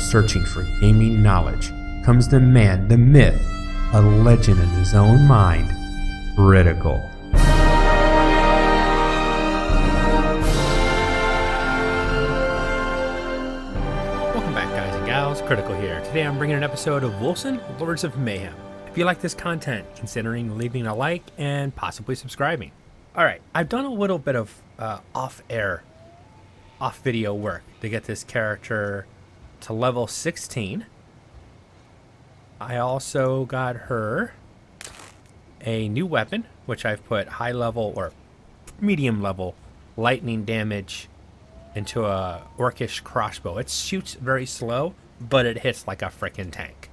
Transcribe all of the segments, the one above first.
searching for gaming knowledge comes the man, the myth, a legend in his own mind, Critical. Welcome back, guys and gals. Critical here. Today I'm bringing an episode of Wolcen, Lords of Mayhem. If you like this content, considering leaving a like and possibly subscribing. Alright, I've done a little bit of off-video work to get this character to level 16. I also got her a new weapon, which I've put high level or medium level lightning damage into a orcish crossbow. It shoots very slow, but it hits like a freaking tank.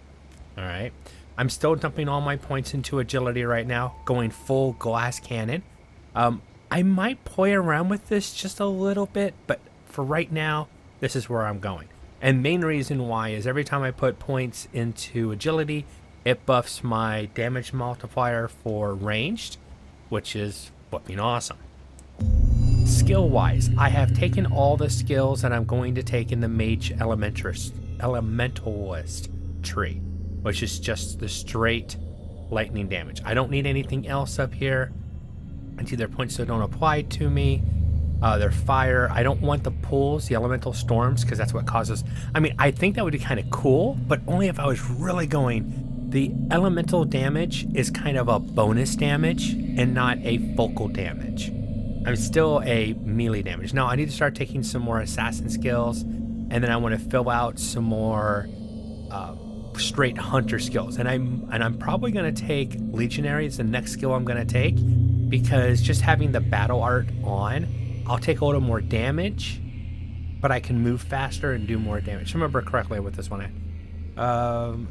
Alright. I'm still dumping all my points into agility right now, going full glass cannon. I might play around with this just a little bit, but for right now, this is where I'm going. And main reason why is every time I put points into agility, it buffs my damage multiplier for ranged, which is flipping awesome. Skill-wise, I have taken all the skills that I'm going to take in the Mage Elementalist tree, which is just the straight lightning damage. I don't need anything else up here. It's either points that don't apply to me, they're fire. I don't want the pools, the elemental storms, because that's what causes... I mean, I think that would be kind of cool, but only if I was really going... The elemental damage is kind of a bonus damage and not a focal damage. I'm still a melee damage. Now, I need to start taking some more assassin skills, and then I want to fill out some more straight hunter skills. And I'm probably going to take legionary is the next skill I'm going to take, because just having the battle art on, I'll take a little more damage, but I can move faster and do more damage. Remember correctly with this one.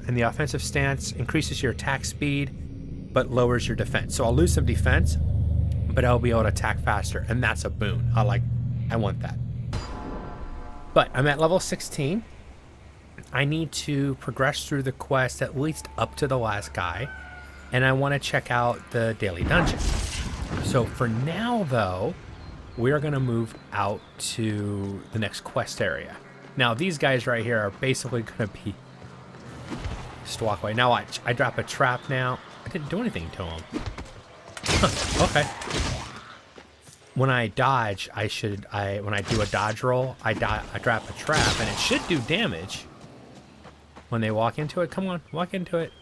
In the offensive stance, increases your attack speed, but lowers your defense. So I'll lose some defense, but I'll be able to attack faster, and that's a boon. I want that. But I'm at level 16. I need to progress through the quest at least up to the last guy, and I want to check out the daily dungeon. So for now, though, we're going to move out to the next quest area. Now, these guys right here are basically going to be... Just walk away. Now watch. I drop a trap now. I didn't do anything to him. Huh, okay. When I dodge, when I do a dodge roll, I drop a trap, and it should do damage when they walk into it. Come on, walk into it.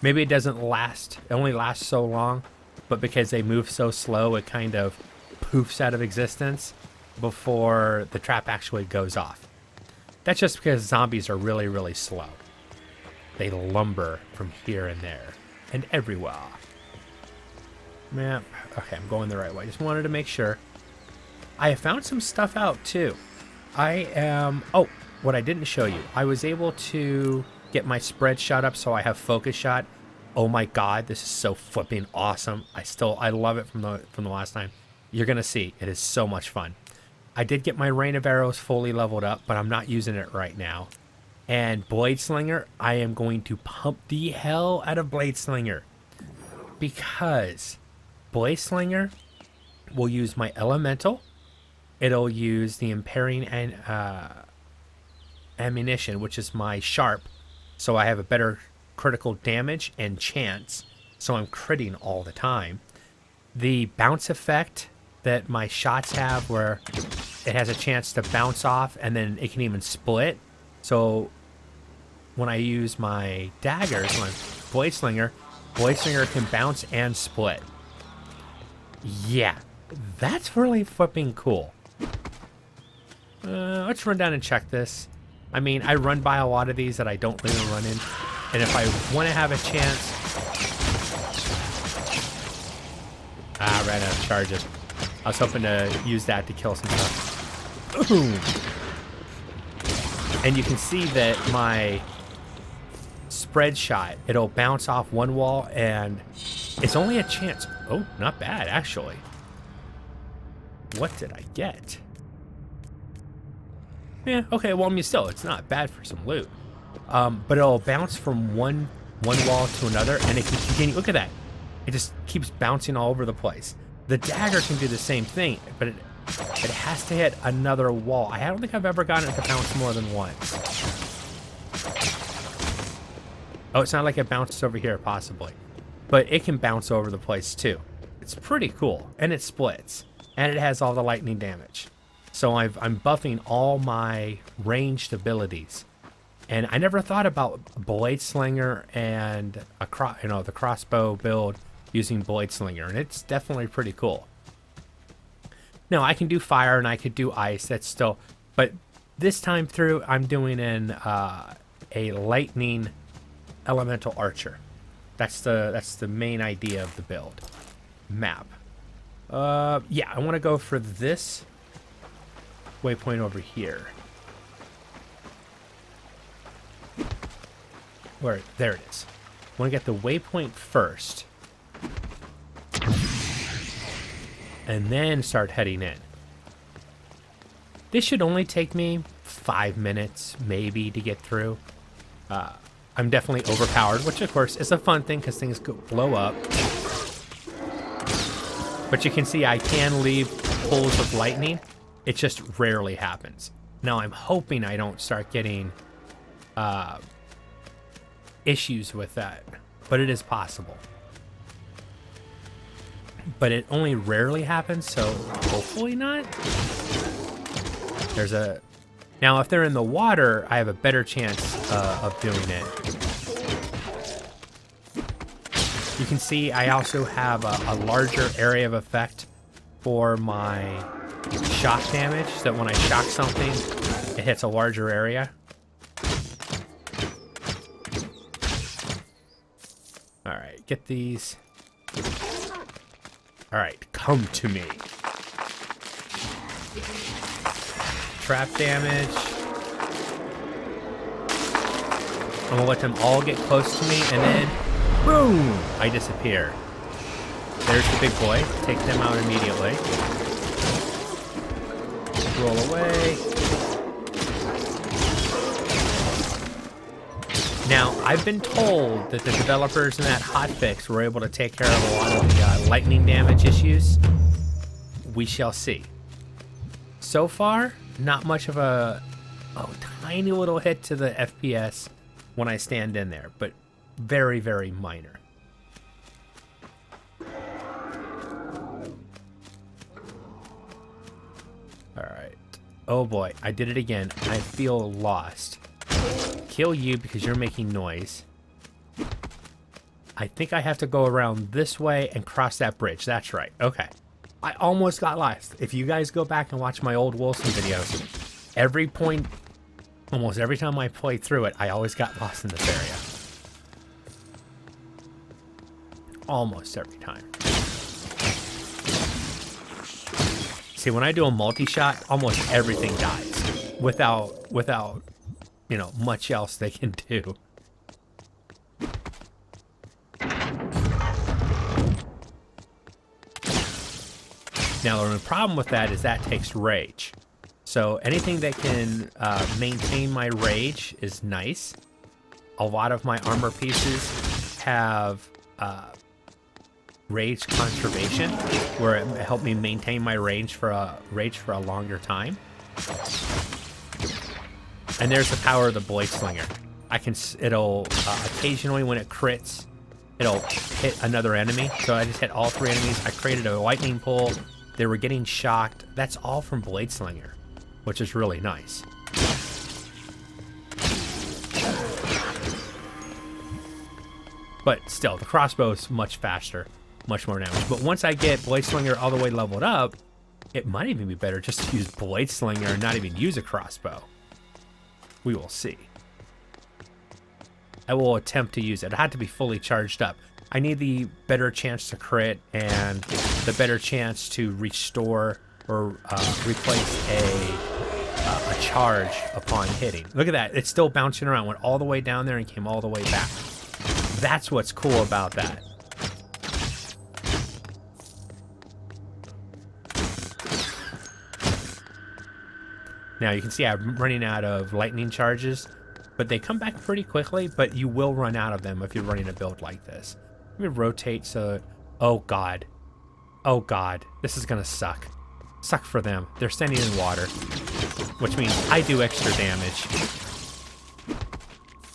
Maybe it doesn't last. It only lasts so long, but because they move so slow, it kind of poofs out of existence before the trap actually goes off. That's just because zombies are really, really slow. They lumber from here and there and everywhere. Map. Okay, I'm going the right way. Just wanted to make sure. I have found some stuff out too. Oh, what I didn't show you. I was able to get my spread shot up so I have focus shot. Oh my god, this is so flipping awesome. I love it from the last time. You're gonna see. It is so much fun. I did get my rain of arrows fully leveled up, but I'm not using it right now. And Blade Slinger, I am going to pump the hell out of Blade Slinger, because Blade Slinger will use my elemental. It'll use the impairing and ammunition, which is my sharp, so I have a better critical damage and chance. So I'm critting all the time. The bounce effect that my shots have, where it has a chance to bounce off and then it can even split. So when I use my daggers, my Blade Slinger can bounce and split. Yeah, that's really flipping cool. Let's run down and check this. I mean, I run by a lot of these that I don't really run in. And if I want to have a chance... ran out of charges. I was hoping to use that to kill some stuff. Boom! And you can see that my spread shot, it'll bounce off one wall, and it's only a chance. Oh, not bad, actually. What did I get? Yeah, okay, well, I mean, still, it's not bad for some loot. But it'll bounce from one wall to another, and it can continue. Look at that. It just keeps bouncing all over the place. The dagger can do the same thing, but it has to hit another wall. I don't think I've ever gotten it to bounce more than once. Oh, it's not like it bounces over here, possibly. But it can bounce over the place, too. It's pretty cool. And it splits. And it has all the lightning damage. So I'm buffing all my ranged abilities. And I never thought about Blade Slinger and the crossbow build using Blade Slinger. And it's definitely pretty cool. Now, I can do fire and I could do ice. That's still... But this time through, I'm doing a lightning elemental archer. That's the main idea of the build. Map. Yeah, I want to go for this waypoint over here. There it is. I want to get the waypoint first. And then start heading in. This should only take me 5 minutes, maybe, to get through. I'm definitely overpowered, which of course is a fun thing because things blow up. But you can see I can leave pools of lightning. It just rarely happens. Now I'm hoping I don't start getting issues with that, but it is possible. But it only rarely happens, so hopefully not. Now if they're in the water, I have a better chance of doing it. You can see I also have a larger area of effect for my shock damage, so that when I shock something, it hits a larger area. Alright, get these. Alright, come to me. Trap damage. I'm gonna let them all get close to me, and then, boom! I disappear. There's the big boy. Take them out immediately. Roll away. Now, I've been told that the developers in that hotfix were able to take care of a lot of the lightning damage issues. We shall see. So far, not much of a tiny little hit to the FPS when I stand in there, but very, very minor. Alright. Oh boy, I did it again. I feel lost. Kill you because you're making noise. I think I have to go around this way and cross that bridge. That's right. Okay. I almost got lost. If you guys go back and watch my old Wolcen videos, almost every time I played through it, I always got lost in this area. Almost every time. See, when I do a multi-shot, almost everything dies without much else they can do. Now, the only problem with that is that takes rage. So anything that can maintain my rage is nice. A lot of my armor pieces have rage conservation, where it helped me maintain my rage for a longer time. And there's the power of the Blade Slinger. It'll occasionally, when it crits, it'll hit another enemy. So I just hit all 3 enemies. I created a lightning pool. They were getting shocked. That's all from Blade Slinger, which is really nice. But still, the crossbow is much faster, much more damage. But once I get Blade Slinger all the way leveled up, it might even be better just to use Blade Slinger and not even use a crossbow. We will see. I will attempt to use it. It had to be fully charged up. I need the better chance to crit and the better chance to restore or replace a charge upon hitting. Look at that. It's still bouncing around. Went all the way down there and came all the way back. That's what's cool about that. Now you can see I'm running out of lightning charges, but they come back pretty quickly, but you will run out of them if you're running a build like this. Let me rotate so... Oh god. Oh god. This is gonna suck. Suck for them. They're standing in water, which means I do extra damage.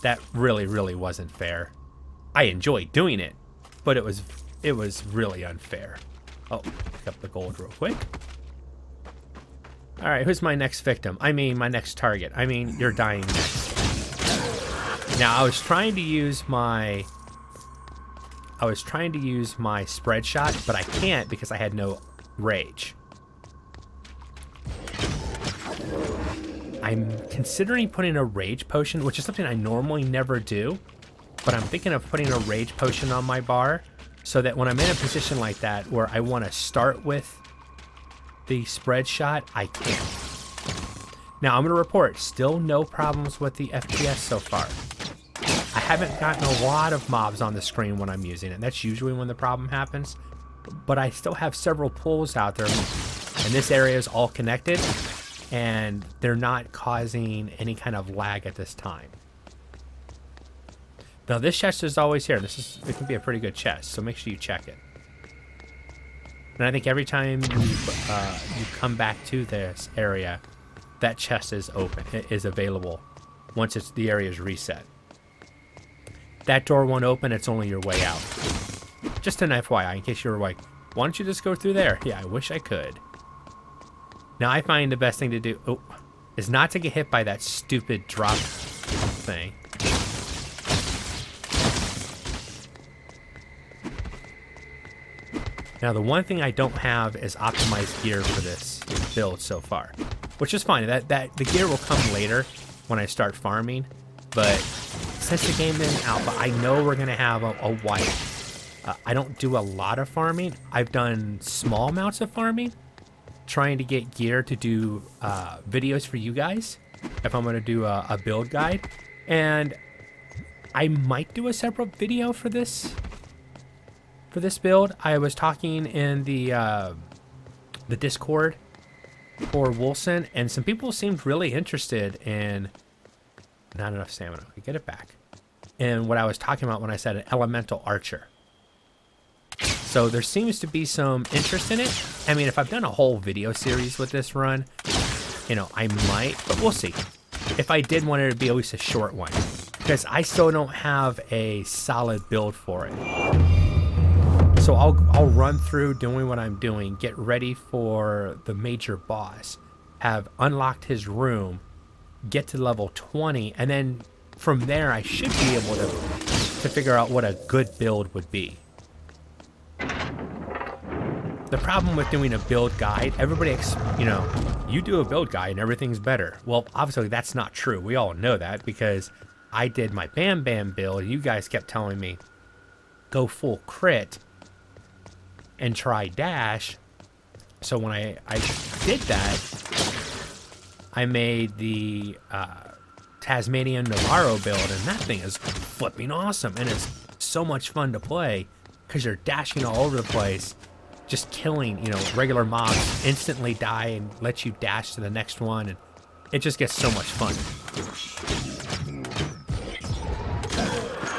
That really, really wasn't fair. I enjoyed doing it, but it was really unfair. Oh, pick up the gold real quick. All right, who's my next victim? I mean, my next target. I mean, you're dying next. Now, I was trying to use my spread shot, but I can't because I had no rage. I'm considering putting a rage potion, which is something I normally never do, but I'm thinking of putting a rage potion on my bar so that when I'm in a position like that where I want to start with the spread shot, I can. Now, I'm going to report still no problems with the FPS so far. I haven't gotten a lot of mobs on the screen when I'm using it. That's usually when the problem happens, but I still have several pools out there, and this area is all connected, and they're not causing any kind of lag at this time. Now, this chest is always here. It can be a pretty good chest, so make sure you check it. And I think every time you come back to this area, that chest is open. It is available once the area is reset. That door won't open. It's only your way out. Just an FYI, in case you were like, why don't you just go through there? Yeah, I wish I could. Now, I find the best thing to do is not to get hit by that stupid drop thing. Now, the one thing I don't have is optimized gear for this build so far, which is fine. The gear will come later when I start farming, but since the game is in alpha, I know we're going to have a wipe. I don't do a lot of farming. I've done small amounts of farming, trying to get gear to do videos for you guys if I'm going to do a build guide, and I might do a separate video for this build. I was talking in the Discord for Wolcen, and some people seemed really interested in not enough stamina. We get it back. And what I was talking about when I said an elemental archer. So there seems to be some interest in it. I mean, if I've done a whole video series with this run, you know, I might, but we'll see. If I did want it to be at least a short one, because I still don't have a solid build for it. So I'll run through doing what I'm doing, get ready for the major boss, have unlocked his room, get to level 20, and then from there I should be able to figure out what a good build would be. The problem with doing a build guide, everybody, you know, you do a build guide and everything's better. Well, obviously that's not true. We all know that because I did my Bam Bam build and you guys kept telling me go full crit and try dash. So when I did that, I made the Tasmanian Navarro build, and that thing is flipping awesome, and it's so much fun to play because you're dashing all over the place, just killing, you know, regular mobs, instantly die and let you dash to the next one, and it just gets so much fun.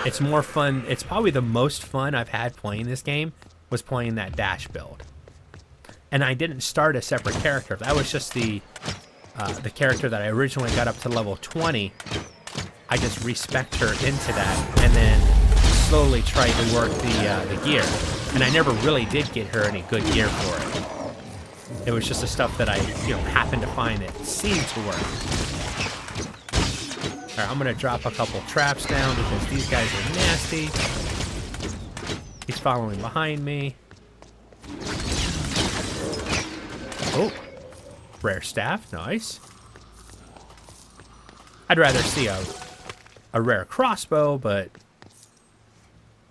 It's more fun. It's probably the most fun I've had playing this game was playing that dash build. And I didn't start a separate character. That was just the character that I originally got up to level 20. I just respec her into that and then slowly tried to work the gear. And I never really did get her any good gear for it. It was just the stuff that I, you know, happened to find that seemed to work. Alright, I'm gonna drop a couple traps down because these guys are nasty. He's following behind me. Oh, rare staff, nice. I'd rather see a rare crossbow, but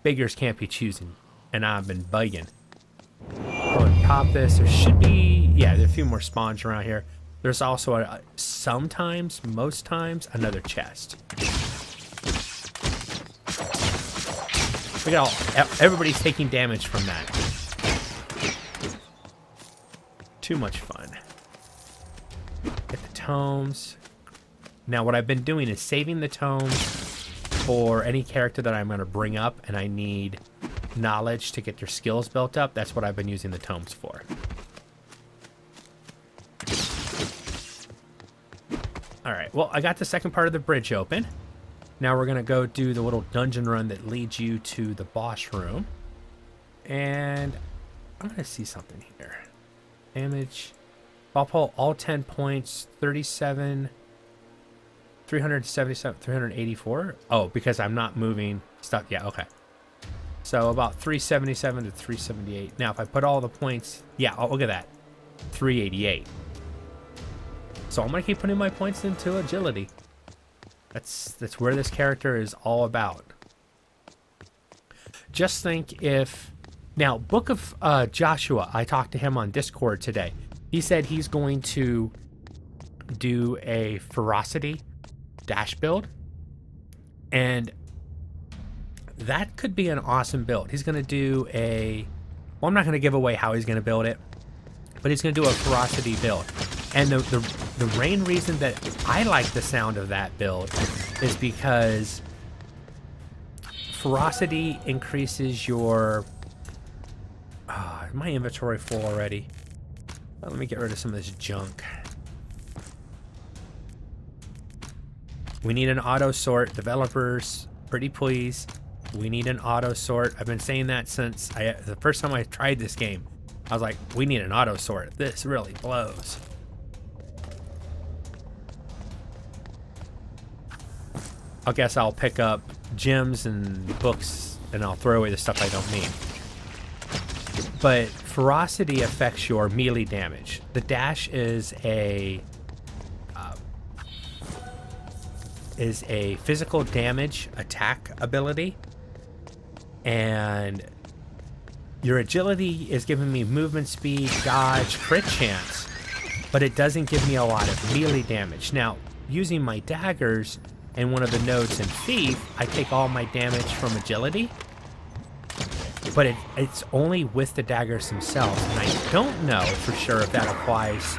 beggars can't be choosing, and I've been begging. Go and pop this. There should be, yeah, there's a few more spawns around here. There's also sometimes, most times, another chest. Look at all, everybody's taking damage from that. Too much fun. Get the tomes. Now what I've been doing is saving the tomes for any character that I'm going to bring up and I need knowledge to get their skills built up. That's what I've been using the tomes for. Alright, well, I got the second part of the bridge open. Now we're going to go do the little dungeon run that leads you to the boss room. And I'm going to see something here. Damage. I'll pull all 10 points, 37, 377, 384. Oh, because I'm not moving stuff. Yeah, okay. So about 377 to 378. Now, if I put all the points, yeah, oh, look at that. 388. So I'm going to keep putting my points into agility. That's where this character is all about. Just think if... Now, Book of Joshua, I talked to him on Discord today. He said he's going to do a ferocity dash build. And that could be an awesome build. He's going to do a... Well, I'm not going to give away how he's going to build it. But he's going to do a ferocity build. And the main reason that I like the sound of that build is because ferocity increases your... my inventory full already. Let me get rid of some of this junk. We need an auto sort. Developers, pretty please. We need an auto sort. I've been saying that since the first time I tried this game. I was like, we need an auto sort. This really blows. I guess I'll pick up gems and books and I'll throw away the stuff I don't need. But ferocity affects your melee damage. The dash is a physical damage attack ability, and your agility is giving me movement speed, dodge, crit chance, but it doesn't give me a lot of melee damage. Now, using my daggers and one of the nodes in Thief, I take all my damage from agility, but it's only with the daggers themselves, and I don't know for sure if that applies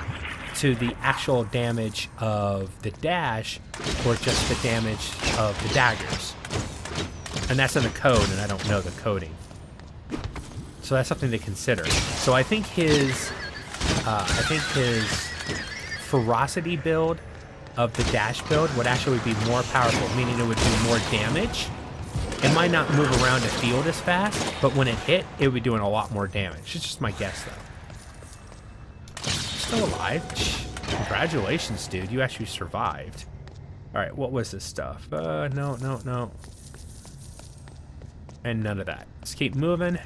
to the actual damage of the dash or just the damage of the daggers. And that's in the code, and I don't know the coding. So that's something to consider. So I think his ferocity build of the dash build would actually be more powerful, meaning it would do more damage. It might not move around the field as fast, but when it hit, it would be doing a lot more damage. It's just my guess, though. Still alive? Congratulations, dude. You actually survived. Alright, what was this stuff? No. And none of that. Let's keep moving.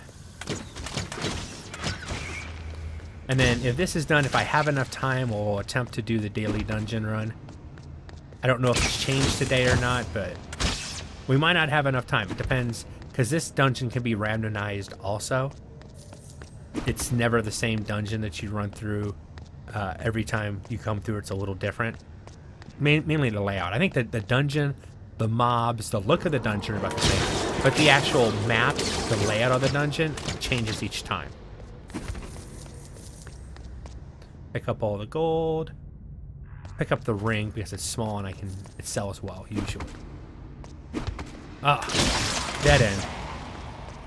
And then if this is done, if I have enough time, we'll attempt to do the daily dungeon run. I don't know if it's changed today or not, but we might not have enough time. It depends, because this dungeon can be randomized also. It's never the same dungeon that you run through. Every time you come through, it's a little different. Mainly the layout. I think that the dungeon, the mobs, the look of the dungeon are about the same. But the actual map, the layout of the dungeon, changes each time. Pick up all the gold. Pick up the ring because it's small and it sells well, usually. Dead end.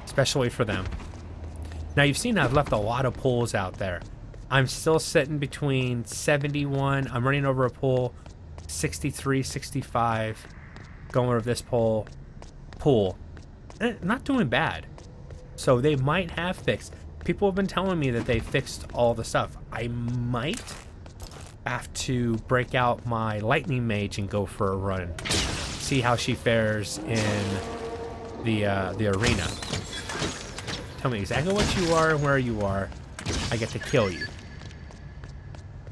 Especially for them. Now you've seen I've left a lot of pools out there. I'm still sitting between 71. I'm running over a pool. 63, 65. Going over this pool. Not doing bad. So they might have fixed. People have been telling me that they fixed all the stuff. I might have to break out my lightning mage and go for a run. See how she fares in the arena. Tell me exactly what you are and where you are. I get to kill you.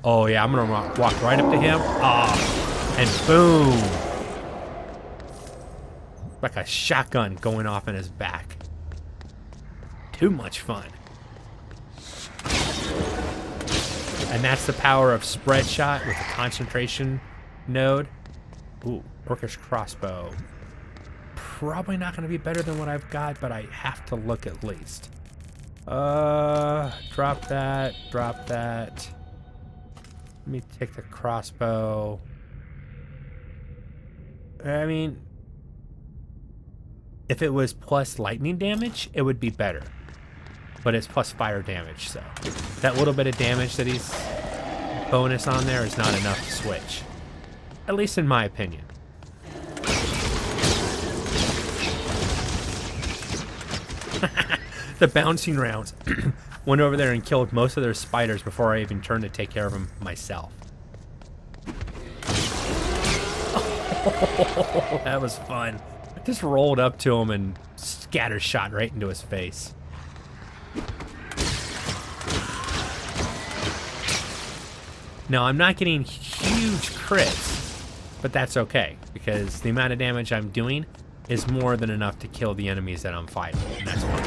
Oh yeah, I'm gonna walk right up to him. And boom! Like a shotgun going off in his back. Too much fun. And that's the power of spread shot with a concentration node. Ooh, Orcish crossbow. Probably not going to be better than what I've got, but I have to look at least. Drop that, drop that. Let me take the crossbow. I mean, if it was plus lightning damage, it would be better. But it's plus fire damage, so that little bit of damage that he's bonus on there is not enough to switch. At least in my opinion. The bouncing rounds. Went over there and killed most of their spiders before I even turned to take care of them myself. Oh, that was fun. I just rolled up to him and scattershot right into his face. Now, I'm not getting huge crits, but that's okay, because the amount of damage I'm doing is more than enough to kill the enemies that I'm fighting, and that's fine.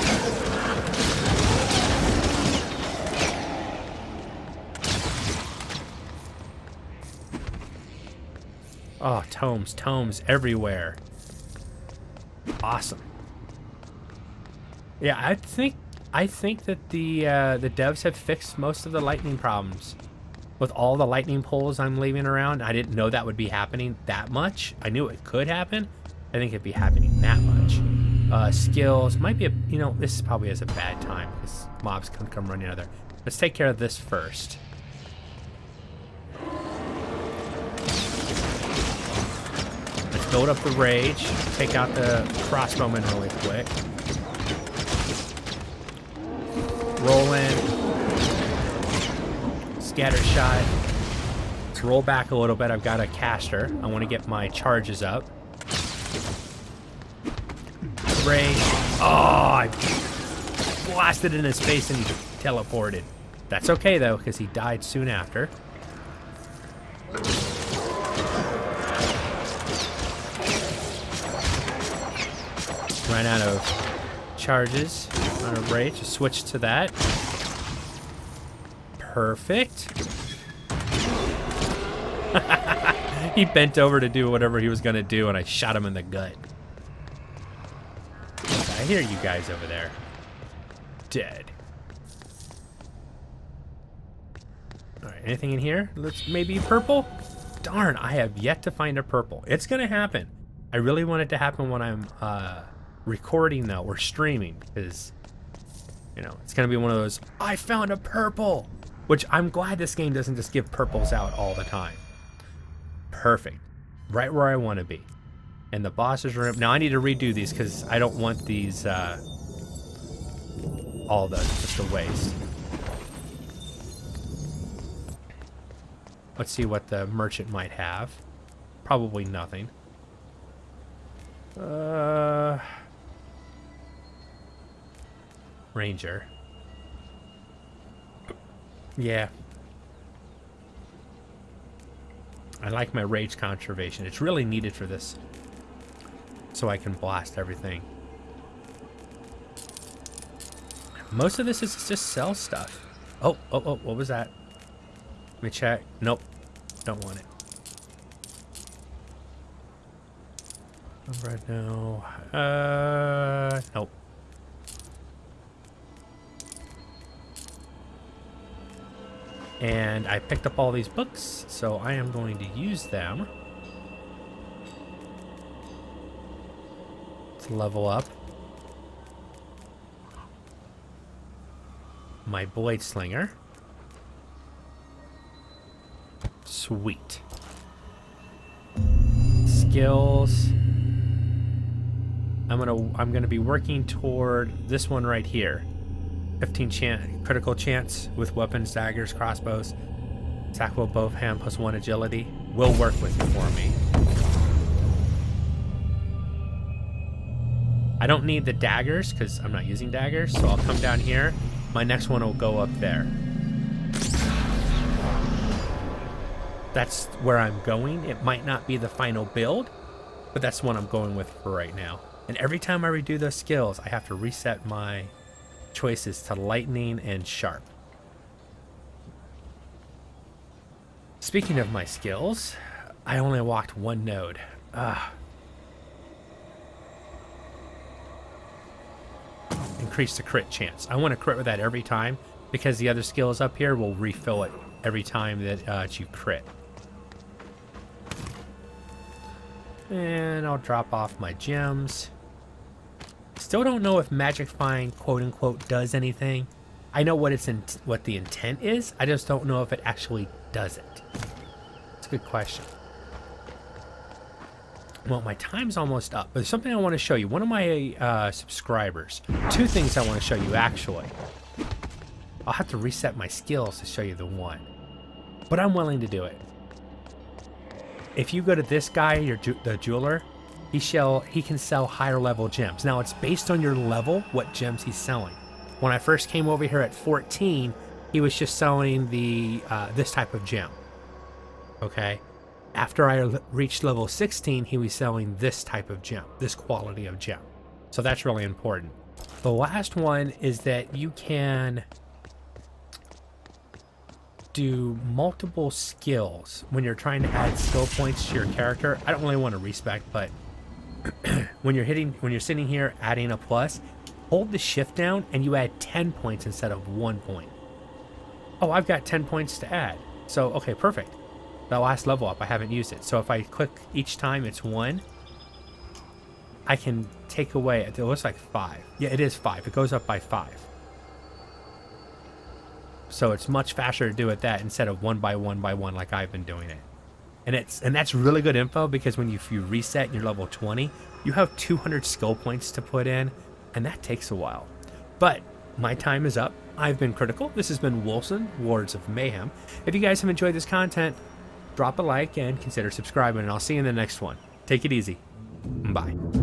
Oh, tomes everywhere. Awesome. Yeah, I think that the devs have fixed most of the lightning problems. With all the lightning poles I'm leaving around, I didn't know that would be happening that much. I knew it could happen. I think it'd be happening that much. Skills might be this probably is a bad time because mobs can come running out of there. Let's take care of this first. Let's build up the rage. Take out the crossbowman really quick. Roll in. Scatter shot. Let's roll back a little bit. I've got a caster. I want to get my charges up. Rage. Oh, I blasted in his face and he teleported. That's okay though, because he died soon after. Ran out of charges, out of rage. Just switch to that. Perfect. He bent over to do whatever he was going to do, and I shot him in the gut. I hear you guys over there. Dead. Alright, anything in here? Let's maybe purple? Darn, I have yet to find a purple. It's going to happen. I really want it to happen when I'm recording, though, or streaming, because, it's going to be one of those, I found a purple! Which I'm glad this game doesn't just give purples out all the time. Perfect. Right where I want to be. And the boss's room. Now I need to redo these because I don't want these all just a waste. Let's see what the merchant might have. Probably nothing. Ranger. Yeah. I like my rage conservation. It's really needed for this. So I can blast everything. Most of this is just sell stuff. Oh, what was that? Let me check. Nope. Don't want it. Right now. Nope. And I picked up all these books, so I am going to use them to level up my blade slinger. Sweet. Skills. I'm gonna be working toward this one right here. 15 critical chance with weapons, daggers, crossbows. Attack with both hand plus 1 agility. Will work with it for me. I don't need the daggers because I'm not using daggers, so I'll come down here. My next one will go up there. That's where I'm going. It might not be the final build, but that's what I'm going with for right now. And every time I redo those skills, I have to reset my choices to lightning and sharp. Speaking of my skills, I only walked one node. Increase the crit chance. I want to crit with that every time because the other skills up here will refill it every time that you crit. And I'll drop off my gems. Still don't know if Magic Find, quote unquote, does anything. I know what what the intent is. I just don't know if it actually does it. It's a good question. Well, my time's almost up. But there's something I want to show you. One of my subscribers. Two things I want to show you, actually. I'll have to reset my skills to show you the one. But I'm willing to do it. If you go to this guy, the jeweler, he can sell higher level gems. Now, it's based on your level, what gems he's selling. When I first came over here at 14, he was just selling the this type of gem. Okay? After I reached level 16, he was selling this type of gem, this quality of gem. So that's really important. The last one is that you can do multiple skills when you're trying to add skill points to your character. I don't really want to respec, but when you're sitting here adding a plus, hold the shift down and you add 10 points instead of 1 point. Oh, I've got 10 points to add. So, okay, perfect. The last level up, I haven't used it. So if I click each time it's 1, I can take away, it looks like 5. Yeah, it is 5. It goes up by 5. So it's much faster to do it that instead of 1 by 1 by 1 like I've been doing it. And that's really good info, because if you reset and you're level 20, you have 200 skill points to put in, and that takes a while. But my time is up. I've been Critical. This has been Wolcen, Lords of Mayhem. If you guys have enjoyed this content, drop a like and consider subscribing, and I'll see you in the next one. Take it easy. Bye.